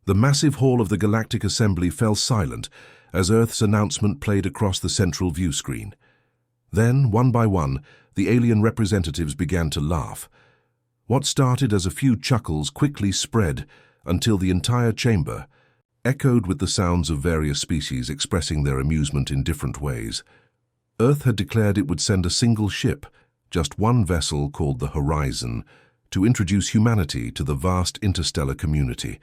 The massive hall of the Galactic Assembly fell silent as Earth's announcement played across the central view screen. Then, one by one, the alien representatives began to laugh. What started as a few chuckles quickly spread until the entire chamber echoed with the sounds of various species expressing their amusement in different ways. Earth had declared it would send a single ship, just one vessel called the Horizon, to introduce humanity to the vast interstellar community.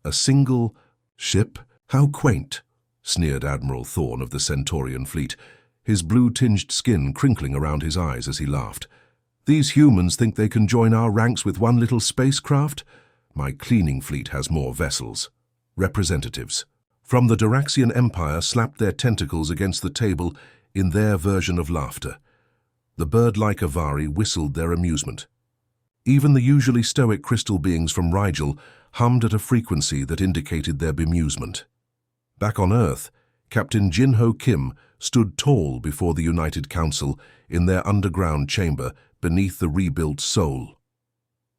A single ship? How quaint, sneered Admiral Thorne of the Centaurian fleet, his blue-tinged skin crinkling around his eyes as he laughed. These humans think they can join our ranks with one little spacecraft? My cleaning fleet has more vessels. Representatives from the Duraxian Empire slapped their tentacles against the table in their version of laughter. The bird-like Avari whistled their amusement. Even the usually stoic crystal beings from Rigel hummed at a frequency that indicated their bemusement. Back on Earth, Captain Jin-Ho Kim stood tall before the United Council in their underground chamber beneath the rebuilt Sol.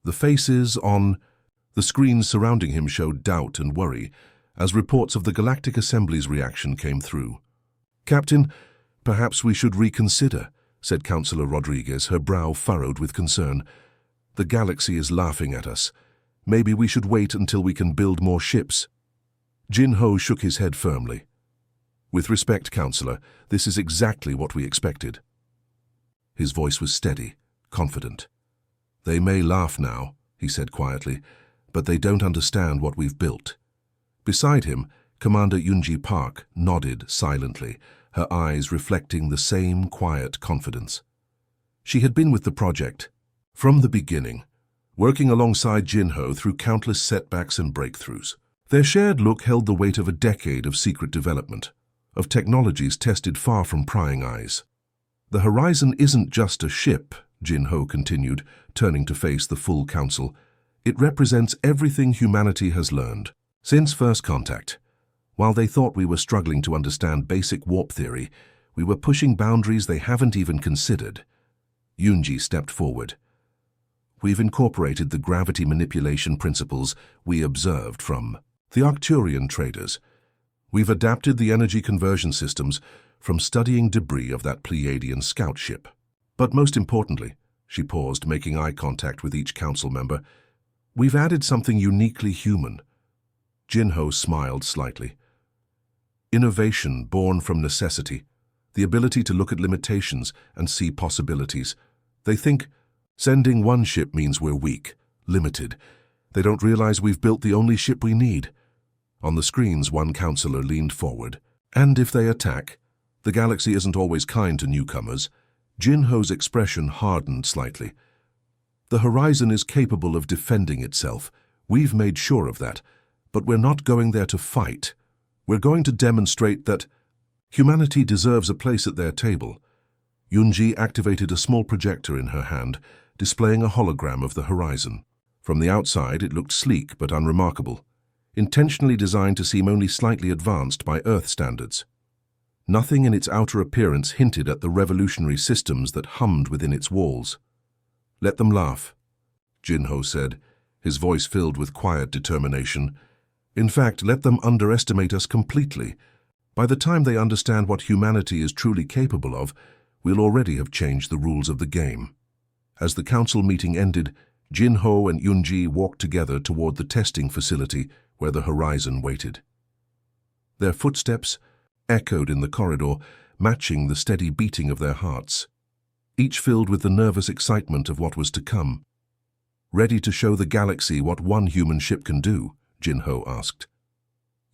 The faces on the screens surrounding him showed doubt and worry as reports of the Galactic Assembly's reaction came through. "Captain, perhaps we should reconsider," said Councillor Rodriguez, her brow furrowed with concern. "The galaxy is laughing at us. Maybe we should wait until we can build more ships." Jin-Ho shook his head firmly. "With respect, Councillor, this is exactly what we expected." His voice was steady, confident. "They may laugh now," he said quietly, "but they don't understand what we've built." Beside him, Commander Yunji Park nodded silently, her eyes reflecting the same quiet confidence. She had been with the project from the beginning, working alongside Jin-Ho through countless setbacks and breakthroughs. Their shared look held the weight of a decade of secret development, of technologies tested far from prying eyes. "The Horizon isn't just a ship," Jin-Ho continued, turning to face the full council. "It represents everything humanity has learned since first contact. While they thought we were struggling to understand basic warp theory, we were pushing boundaries they haven't even considered." Yunji stepped forward. "We've incorporated the gravity manipulation principles we observed from the Arcturian traders. We've adapted the energy conversion systems from studying debris of that Pleiadian scout ship. But most importantly," she paused, making eye contact with each council member, "we've added something uniquely human." Jin-Ho smiled slightly. "Innovation born from necessity, the ability to look at limitations and see possibilities. They think sending one ship means we're weak, limited. They don't realize we've built the only ship we need." On the screens, one councillor leaned forward. "And if they attack? The galaxy isn't always kind to newcomers." Jin-Ho's expression hardened slightly. "The Horizon is capable of defending itself. We've made sure of that. But we're not going there to fight. We're going to demonstrate that humanity deserves a place at their table." Yunji activated a small projector in her hand, displaying a hologram of the Horizon. From the outside, it looked sleek but unremarkable, intentionally designed to seem only slightly advanced by Earth standards. Nothing in its outer appearance hinted at the revolutionary systems that hummed within its walls. "Let them laugh," Jin-Ho said, his voice filled with quiet determination. "In fact, let them underestimate us completely. By the time they understand what humanity is truly capable of, we'll already have changed the rules of the game." As the council meeting ended, Jin-Ho and Yunji walked together toward the testing facility where the Horizon waited. Their footsteps echoed in the corridor, matching the steady beating of their hearts, each filled with the nervous excitement of what was to come. "Ready to show the galaxy what one human ship can do?" Jin-Ho asked.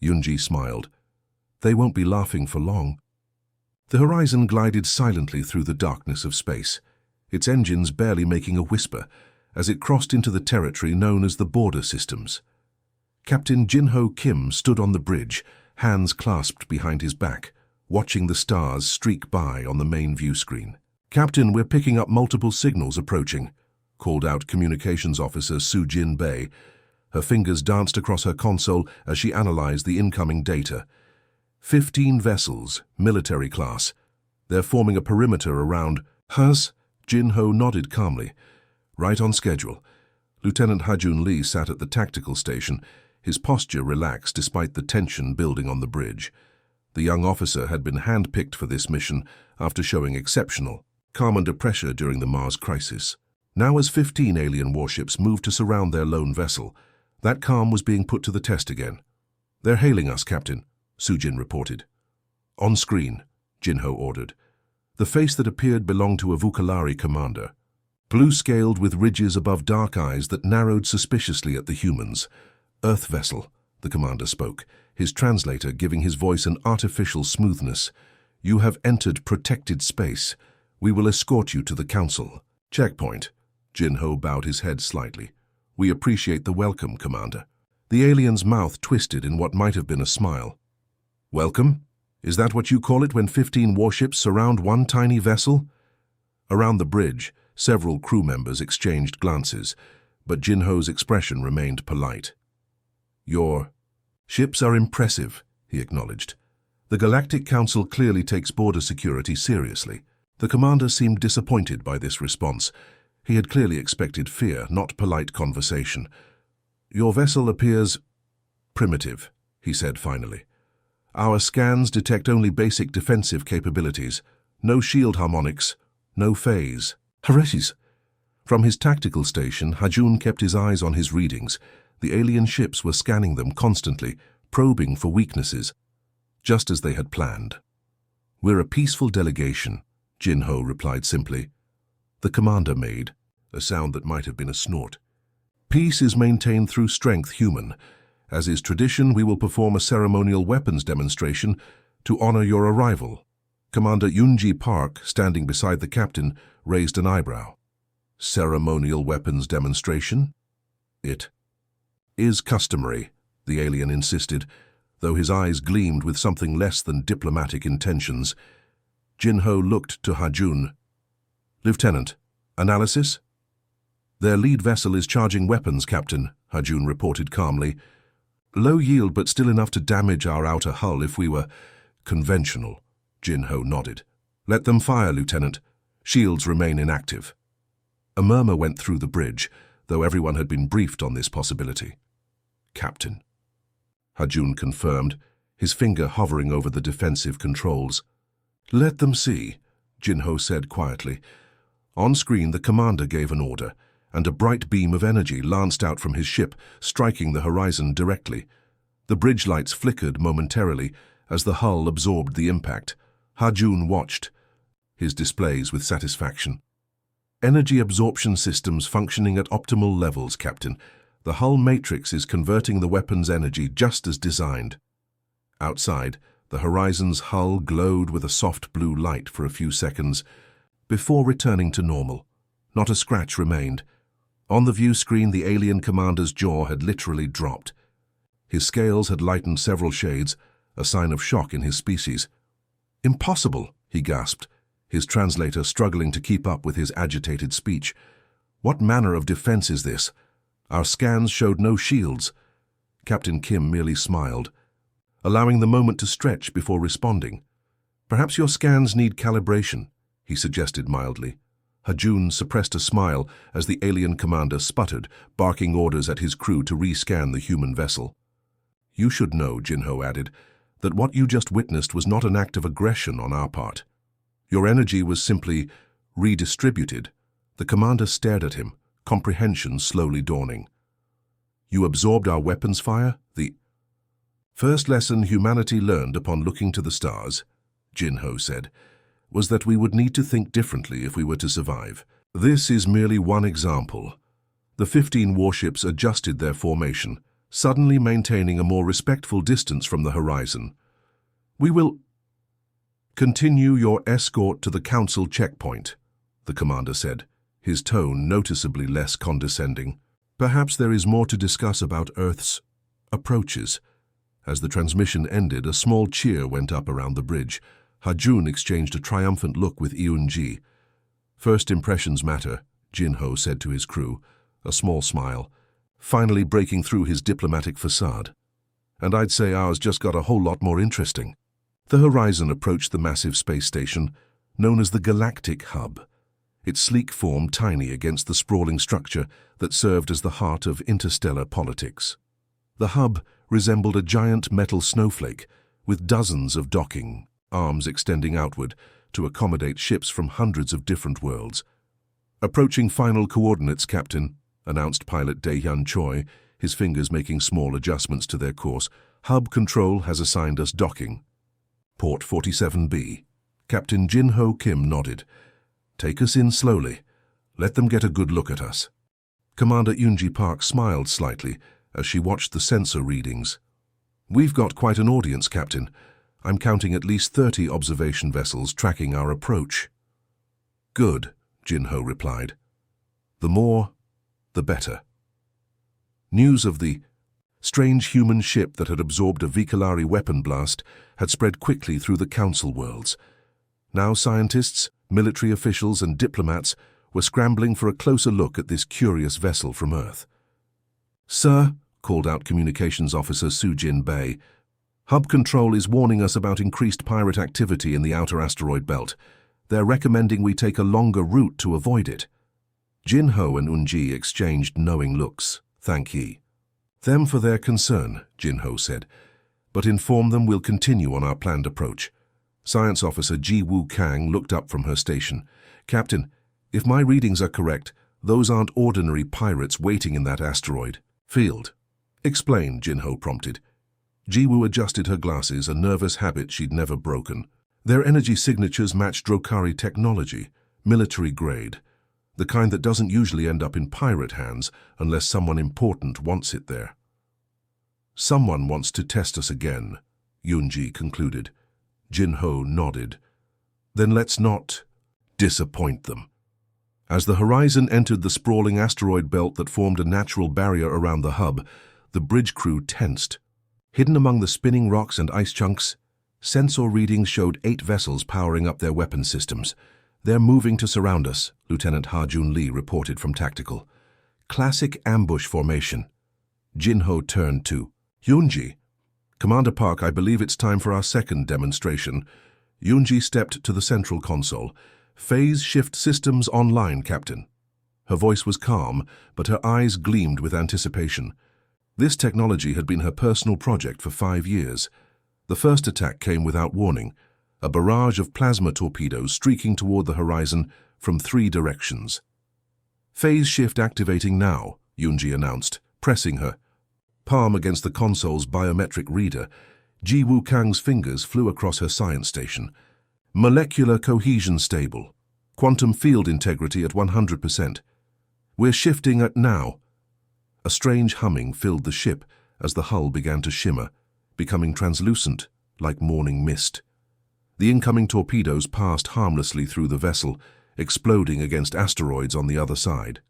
Yunji smiled. "They won't be laughing for long." The Horizon glided silently through the darkness of space, its engines barely making a whisper, as it crossed into the territory known as the border systems. Captain Jin-Ho Kim stood on the bridge, hands clasped behind his back, watching the stars streak by on the main view screen. "Captain, we're picking up multiple signals approaching," called out Communications Officer Su-Jin Bei. Her fingers danced across her console as she analyzed the incoming data. 15 vessels, military class. They're forming a perimeter around us. Jin-Ho nodded calmly. "Right on schedule." Lieutenant Hajun Lee sat at the tactical station, His posture relaxed despite the tension building on the bridge. The young officer had been handpicked for this mission after showing exceptional calm under pressure during the Mars crisis. Now, as 15 alien warships moved to surround their lone vessel, that calm was being put to the test again. "They're hailing us, Captain," Sujin reported. "On screen," Jinho ordered. The face that appeared belonged to a Vukalari commander. Blue-scaled with ridges above dark eyes that narrowed suspiciously at the humans. "Earth vessel," the commander spoke, his translator giving his voice an artificial smoothness. "You have entered protected space. We will escort you to the Council." "Checkpoint." Jinho bowed his head slightly. "We appreciate the welcome, Commander." The alien's mouth twisted in what might have been a smile. "Welcome? Is that what you call it when 15 warships surround one tiny vessel?" Around the bridge, several crew members exchanged glances, but Jinho's expression remained polite. "Your ships are impressive," he acknowledged. "The Galactic Council clearly takes border security seriously." The commander seemed disappointed by this response. He had clearly expected fear, not polite conversation. "Your vessel appears primitive," he said finally. "Our scans detect only basic defensive capabilities. No shield harmonics, no phase." "Haresis!" From his tactical station, Hajun kept his eyes on his readings. The alien ships were scanning them constantly, probing for weaknesses, just as they had planned. "We're a peaceful delegation," Jinho replied simply. The commander made a sound that might have been a snort. "Peace is maintained through strength human. As is tradition, we will perform a ceremonial weapons demonstration to honor your arrival." Commander Yunji Park, standing beside the captain, raised an eyebrow. "Ceremonial weapons demonstration?" "It is customary," the alien insisted, though his eyes gleamed with something less than diplomatic intentions. Jinho looked to Hajun. "Lieutenant, analysis?" "Their lead vessel is charging weapons, Captain," Hajun reported calmly. "Low yield, but still enough to damage our outer hull if we were conventional." Jinho nodded. "Let them fire, Lieutenant. Shields remain inactive." A murmur went through the bridge, though everyone had been briefed on this possibility. "Captain," Hajun confirmed, his finger hovering over the defensive controls. "Let them see," Jinho said quietly. On screen, the commander gave an order, and a bright beam of energy lanced out from his ship, striking the horizon directly. The bridge lights flickered momentarily as the hull absorbed the impact. Hajun watched his displays with satisfaction. "Energy absorption systems functioning at optimal levels, Captain. The hull matrix is converting the weapon's energy just as designed." Outside, the horizon's hull glowed with a soft blue light for a few seconds, before returning to normal. Not a scratch remained. On the view screen, the alien commander's jaw had literally dropped. His scales had lightened several shades, a sign of shock in his species. "Impossible," he gasped, his translator struggling to keep up with his agitated speech. "What manner of defense is this? Our scans showed no shields." Captain Kim merely smiled, allowing the moment to stretch before responding. "Perhaps your scans need calibration," he suggested mildly. Hajun suppressed a smile as the alien commander sputtered, barking orders at his crew to rescan the human vessel. "You should know," Jinho added, "that what you just witnessed was not an act of aggression on our part. Your energy was simply redistributed." The commander stared at him, comprehension slowly dawning. "You absorbed our weapons fire? The first lesson humanity learned upon looking to the stars," Jinho said, "was that we would need to think differently if we were to survive. This is merely one example." The 15 warships adjusted their formation, suddenly maintaining a more respectful distance from the horizon. "We will continue your escort to the Council checkpoint," the commander said, his tone noticeably less condescending. "Perhaps there is more to discuss about Earth's approaches." As the transmission ended, a small cheer went up around the bridge. Hajun exchanged a triumphant look with Eunji. "First impressions matter," Jinho said to his crew, a small smile, finally breaking through his diplomatic facade. "And I'd say ours just got a whole lot more interesting." The horizon approached the massive space station, known as the Galactic Hub, its sleek form tiny against the sprawling structure that served as the heart of interstellar politics. The hub resembled a giant metal snowflake, with dozens of docking arms extending outward to accommodate ships from hundreds of different worlds. "Approaching final coordinates, Captain," announced pilot Dae-Hyun Choi, his fingers making small adjustments to their course. "Hub control has assigned us docking. Port 47B. Captain Jin-Ho Kim nodded. "Take us in slowly. Let them get a good look at us." Commander Yoonji Park smiled slightly as she watched the sensor readings. "We've got quite an audience, Captain. I'm counting at least 30 observation vessels tracking our approach." "Good," Jin-Ho replied. "The more, the better." News of the strange human ship that had absorbed a Vikalari weapon blast had spread quickly through the Council worlds. Now scientists, military officials, and diplomats were scrambling for a closer look at this curious vessel from Earth. "Sir," called out Communications Officer Soo-Jin Bae, "Hub Control is warning us about increased pirate activity in the outer asteroid belt. They're recommending we take a longer route to avoid it." Jin-Ho and Eun-ji exchanged knowing looks. "Thank ye." "Them for their concern," Jin-Ho said, "but inform them we'll continue on our planned approach." Science Officer Ji-Woo Kang looked up from her station. "Captain, if my readings are correct, those aren't ordinary pirates waiting in that asteroid field." "Explain," Jin-Ho prompted. Ji-Woo adjusted her glasses, a nervous habit she'd never broken. "Their energy signatures match Drokari technology, military grade, the kind that doesn't usually end up in pirate hands unless someone important wants it there." "Someone wants to test us again," Yoon-ji concluded. Jin-Ho nodded. "Then let's not disappoint them." As the horizon entered the sprawling asteroid belt that formed a natural barrier around the hub, the bridge crew tensed. Hidden among the spinning rocks and ice chunks, sensor readings showed 8 vessels powering up their weapon systems. "They're moving to surround us," Lieutenant Ha-Jun Lee reported from Tactical. "Classic ambush formation." Jin-Ho turned to Yoon-ji. "Commander Park, I believe it's time for our second demonstration." Yoon-ji stepped to the central console. "Phase shift systems online, Captain." Her voice was calm, but her eyes gleamed with anticipation. This technology had been her personal project for 5 years. The first attack came without warning, a barrage of plasma torpedoes streaking toward the horizon from 3 directions. "Phase shift activating now," Yoon-ji announced, pressing her palm against the console's biometric reader. Ji-Woo Kang's fingers flew across her science station. "Molecular cohesion stable. Quantum field integrity at 100%. We're shifting at now." A strange humming filled the ship as the hull began to shimmer, becoming translucent like morning mist. The incoming torpedoes passed harmlessly through the vessel, exploding against asteroids on the other side.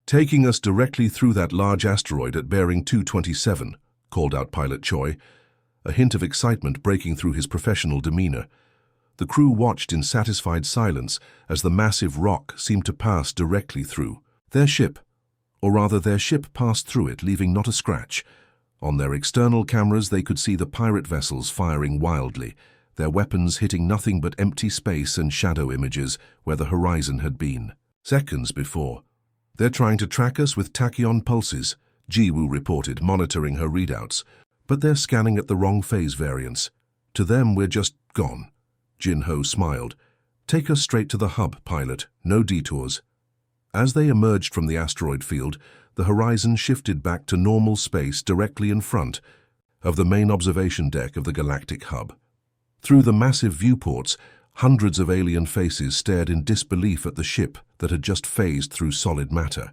"Taking us directly through that large asteroid at bearing 227, called out Pilot Choi, a hint of excitement breaking through his professional demeanor. The crew watched in satisfied silence as the massive rock seemed to pass directly through their ship, or rather their ship passed through it, leaving not a scratch. On their external cameras they could see the pirate vessels firing wildly, their weapons hitting nothing but empty space and shadow images where the horizon had been seconds before. "They're trying to track us with tachyon pulses," Ji-Woo reported, monitoring her readouts. "But they're scanning at the wrong phase variance. To them, we're just gone." Jin-Ho smiled. "Take us straight to the hub, pilot. No detours." As they emerged from the asteroid field, the horizon shifted back to normal space directly in front of the main observation deck of the Galactic hub. Through the massive viewports, hundreds of alien faces stared in disbelief at the ship that had just phased through solid matter.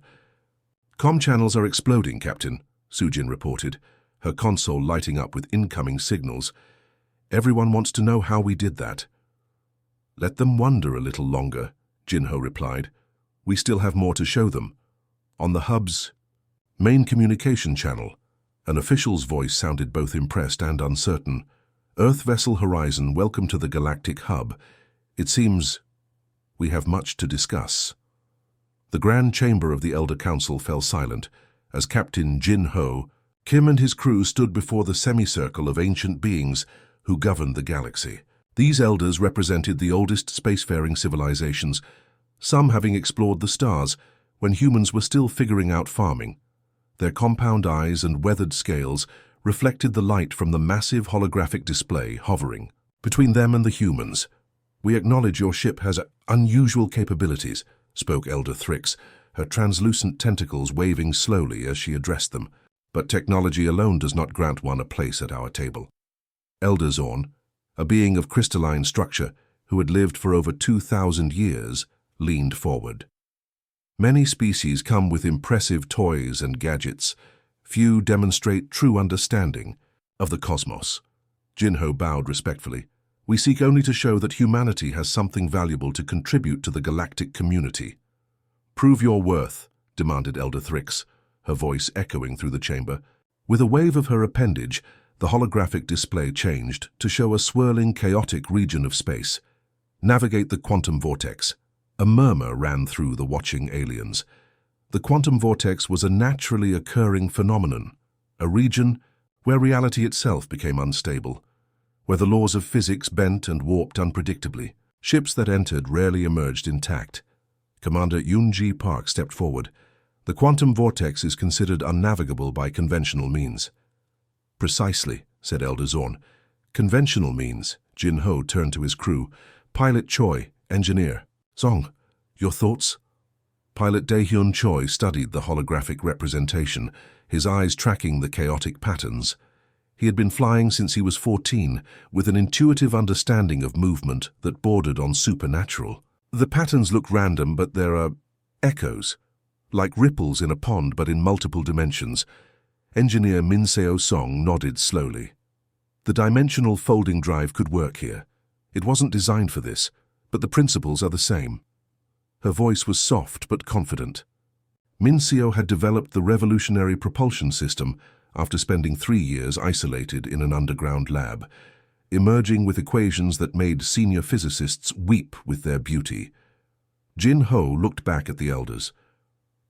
"Com channels are exploding, Captain," Soo-Jin reported, her console lighting up with incoming signals. "Everyone wants to know how we did that." "Let them wonder a little longer," Jin-Ho replied. "We still have more to show them." On the hub's main communication channel, an official's voice sounded both impressed and uncertain. "Earth Vessel Horizon, welcome to the Galactic Hub. It seems we have much to discuss." The Grand Chamber of the Elder Council fell silent as Captain Jin-Ho Kim and his crew stood before the semicircle of ancient beings who governed the galaxy. These elders represented the oldest spacefaring civilizations, some having explored the stars when humans were still figuring out farming. Their compound eyes and weathered scales reflected the light from the massive holographic display hovering between them and the humans. "We acknowledge your ship has unusual capabilities," spoke Elder Thrix, her translucent tentacles waving slowly as she addressed them. "But technology alone does not grant one a place at our table." Elder Zorn, a being of crystalline structure who had lived for over 2,000 years, leaned forward. "Many species come with impressive toys and gadgets. Few demonstrate true understanding of the cosmos." Jinho bowed respectfully. "We seek only to show that humanity has something valuable to contribute to the galactic community." "Prove your worth," demanded Elder Thrix, her voice echoing through the chamber. With a wave of her appendage, the holographic display changed to show a swirling, chaotic region of space. "Navigate the quantum vortex." A murmur ran through the watching aliens. The quantum vortex was a naturally occurring phenomenon, a region where reality itself became unstable, where the laws of physics bent and warped unpredictably. Ships that entered rarely emerged intact. Commander Yoon-Ji Park stepped forward. "The quantum vortex is considered unnavigable by conventional means." "Precisely," said Elder Zorn. "Conventional means." Jin-Ho turned to his crew. "Pilot Choi, engineer. Song, your thoughts?" Pilot Daehyun Choi studied the holographic representation, his eyes tracking the chaotic patterns. He had been flying since he was 14, with an intuitive understanding of movement that bordered on supernatural. "The patterns look random, but there are echoes, like ripples in a pond but in multiple dimensions." Engineer Min Seo Song nodded slowly. "The dimensional folding drive could work here. It wasn't designed for this, but the principles are the same." Her voice was soft but confident. Min Seo had developed the revolutionary propulsion system after spending 3 years isolated in an underground lab, emerging with equations that made senior physicists weep with their beauty. Jin-Ho looked back at the elders.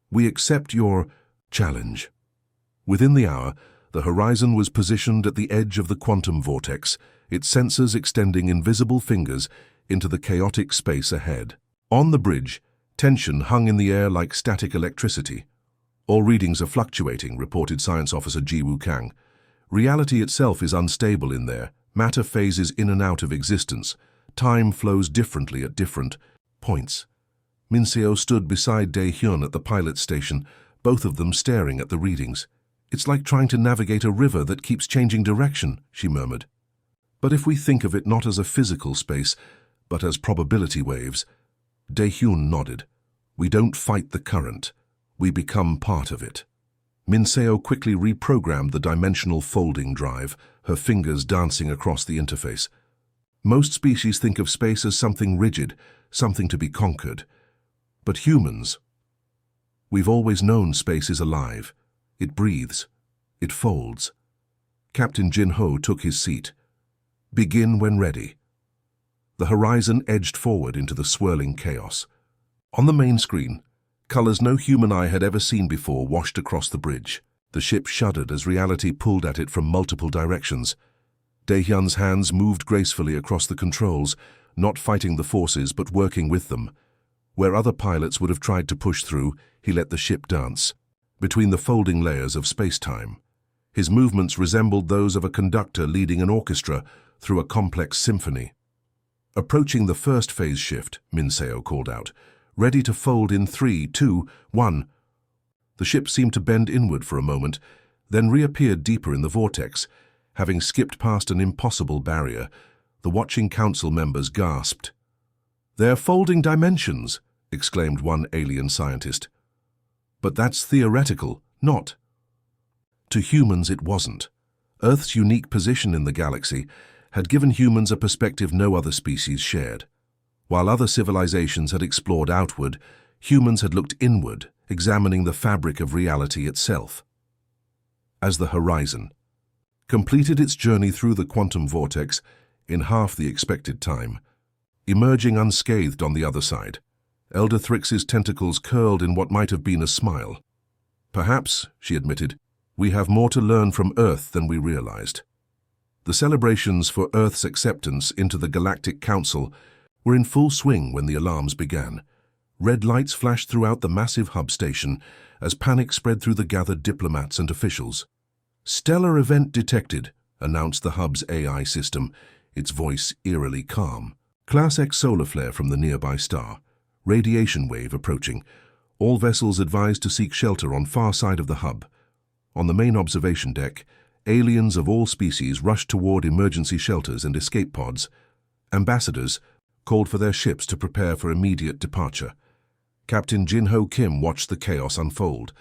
"We accept your challenge." Within the hour, the Horizon was positioned at the edge of the quantum vortex, its sensors extending invisible fingers into the chaotic space ahead. On the bridge, tension hung in the air like static electricity. "All readings are fluctuating," reported Science Officer Ji Woo-Kang. "Reality itself is unstable in there. Matter phases in and out of existence. Time flows differently at different points." Min Seo stood beside Dae-hyun at the pilot station, both of them staring at the readings. "It's like trying to navigate a river that keeps changing direction," she murmured. "But if we think of it not as a physical space, but as probability waves," Dae-hyun nodded. "We don't fight the current. We become part of it." Min Seo quickly reprogrammed the dimensional folding drive, her fingers dancing across the interface. "Most species think of space as something rigid, something to be conquered. But humans, we've always known space is alive. It breathes. It folds." Captain Jin-Ho took his seat. "Begin when ready." The Horizon edged forward into the swirling chaos. On the main screen, colors no human eye had ever seen before washed across the bridge. The ship shuddered as reality pulled at it from multiple directions. Dae-hyun's hands moved gracefully across the controls, not fighting the forces but working with them. Where other pilots would have tried to push through, he let the ship dance between the folding layers of space-time. His movements resembled those of a conductor leading an orchestra through a complex symphony. "Approaching the first phase shift," Min Seo called out. "Ready to fold in 3, 2, 1. The ship seemed to bend inward for a moment, then reappeared deeper in the vortex. Having skipped past an impossible barrier, the watching council members gasped. "They're folding dimensions," exclaimed one alien scientist. "But that's theoretical, not." To humans it wasn't. Earth's unique position in the galaxy had given humans a perspective no other species shared. While other civilizations had explored outward, humans had looked inward, examining the fabric of reality itself. As the Horizon completed its journey through the quantum vortex in half the expected time, emerging unscathed on the other side, Elder Thrix's tentacles curled in what might have been a smile. "Perhaps," she admitted, "we have more to learn from Earth than we realized." The celebrations for Earth's acceptance into the Galactic Council were in full swing when the alarms began. Red lights flashed throughout the massive hub station as panic spread through the gathered diplomats and officials. "Stellar event detected," announced the hub's AI system, its voice eerily calm. "Class X solar flare from the nearby star. Radiation wave approaching. All vessels advised to seek shelter on far side of the hub." On the main observation deck, aliens of all species rushed toward emergency shelters and escape pods. Ambassadors called for their ships to prepare for immediate departure. Captain Jin-Ho Kim watched the chaos unfold,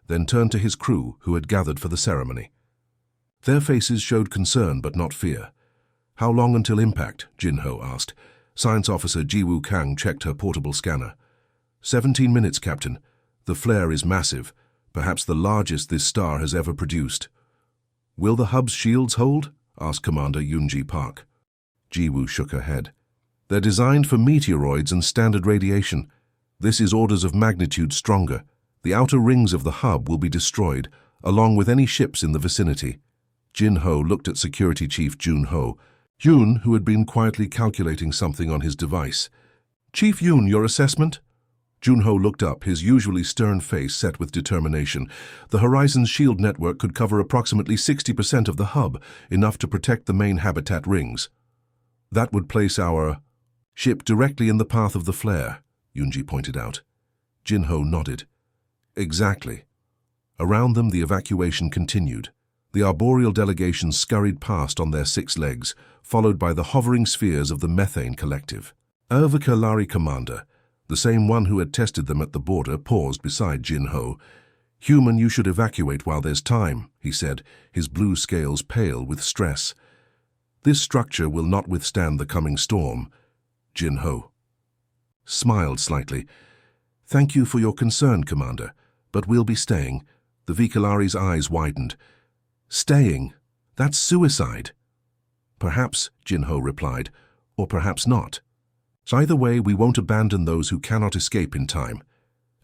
then turned to his crew who had gathered for the ceremony. Their faces showed concern but not fear. "How long until impact?" Jin-Ho asked. Science Officer Jiwoo Kang checked her portable scanner. 17 minutes, Captain. The flare is massive, perhaps the largest this star has ever produced." "Will the hub's shields hold?" asked Commander Yoonji Park. Jiwoo shook her head. "They're designed for meteoroids and standard radiation. This is orders of magnitude stronger. The outer rings of the hub will be destroyed, along with any ships in the vicinity." Jin-Ho looked at Security Chief Jun-Ho, Yoon, who had been quietly calculating something on his device. "Chief Yoon, your assessment?" Jun-Ho looked up, his usually stern face set with determination. "The Horizon's shield network could cover approximately 60% of the hub, enough to protect the main habitat rings. That would place our ship directly in the path of the flare," Yoonji pointed out. Jin-Ho nodded. "Exactly." Around them, the evacuation continued. The arboreal delegation scurried past on their 6 legs, followed by the hovering spheres of the Methane Collective. Ervika Lari, Commander, the same one who had tested them at the border, paused beside Jin-Ho. "Human, you should evacuate while there's time," he said, his blue scales pale with stress. "This structure will not withstand the coming storm." Jin-Ho smiled slightly. "Thank you for your concern, Commander, but we'll be staying." The Vikalari's eyes widened. "Staying? That's suicide." "Perhaps," Jin-Ho replied, "or perhaps not. So either way, we won't abandon those who cannot escape in time."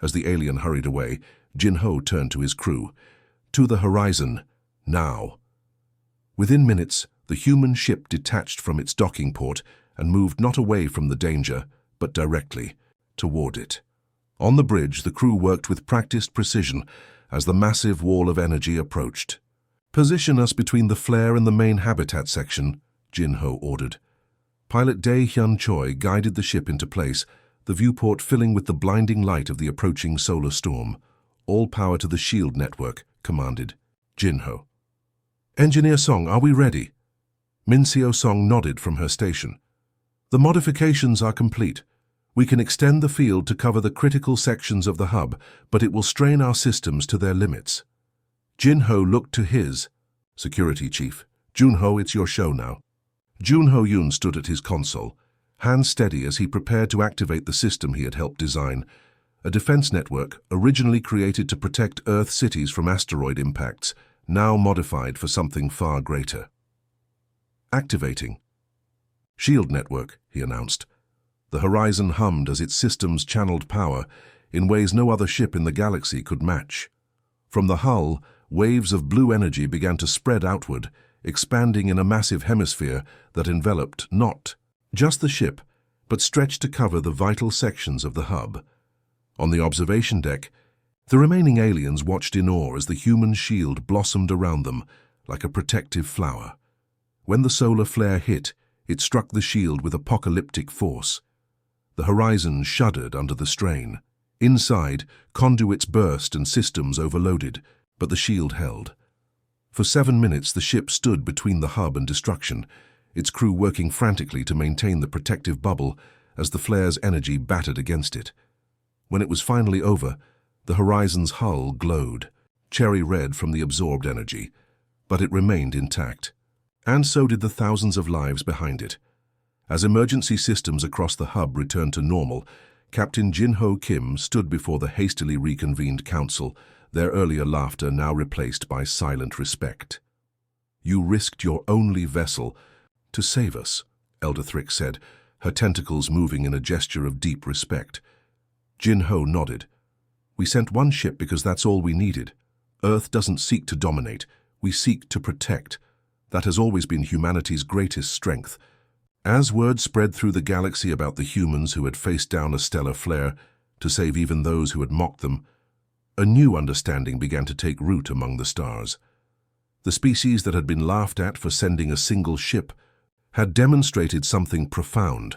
As the alien hurried away, Jin-Ho turned to his crew. "To the horizon, now." Within minutes, the human ship detached from its docking port and moved not away from the danger, but directly toward it. On the bridge, the crew worked with practiced precision as the massive wall of energy approached. "Position us between the flare and the main habitat section," Jin-Ho ordered. Pilot Dae Hyun Choi guided the ship into place, the viewport filling with the blinding light of the approaching solar storm. "All power to the shield network," commanded Jin-Ho. "Engineer Song, are we ready?" Min Seo-Song nodded from her station. "The modifications are complete. We can extend the field to cover the critical sections of the hub, but it will strain our systems to their limits." Jin-Ho looked to his security chief. "Jun-Ho, it's your show now." Jun-Ho Yoon stood at his console, hands steady as he prepared to activate the system he had helped design, a defense network originally created to protect Earth cities from asteroid impacts, now modified for something far greater. "Activating." "Shield network," he announced. The horizon hummed as its systems channeled power in ways no other ship in the galaxy could match. From the hull, waves of blue energy began to spread outward, expanding in a massive hemisphere that enveloped not just the ship, but stretched to cover the vital sections of the hub. On the observation deck, the remaining aliens watched in awe as the human shield blossomed around them like a protective flower. When the solar flare hit, it struck the shield with apocalyptic force. The horizon shuddered under the strain. Inside, conduits burst and systems overloaded, but the shield held. For 7 minutes, the ship stood between the hub and destruction, its crew working frantically to maintain the protective bubble as the flare's energy battered against it. When it was finally over, the horizon's hull glowed, cherry red from the absorbed energy, but it remained intact. And so did the thousands of lives behind it. As emergency systems across the hub returned to normal, Captain Jin-Ho Kim stood before the hastily reconvened council, their earlier laughter now replaced by silent respect. "You risked your only vessel to save us," Elder Thrick said, her tentacles moving in a gesture of deep respect. Jin-Ho nodded. "We sent one ship because that's all we needed. Earth doesn't seek to dominate, we seek to protect. That has always been humanity's greatest strength." As word spread through the galaxy about the humans who had faced down a stellar flare, to save even those who had mocked them, a new understanding began to take root among the stars. The species that had been laughed at for sending a single ship had demonstrated something profound.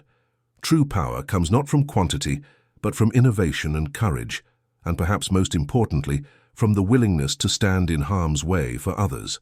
True power comes not from quantity, but from innovation and courage, and perhaps most importantly, from the willingness to stand in harm's way for others.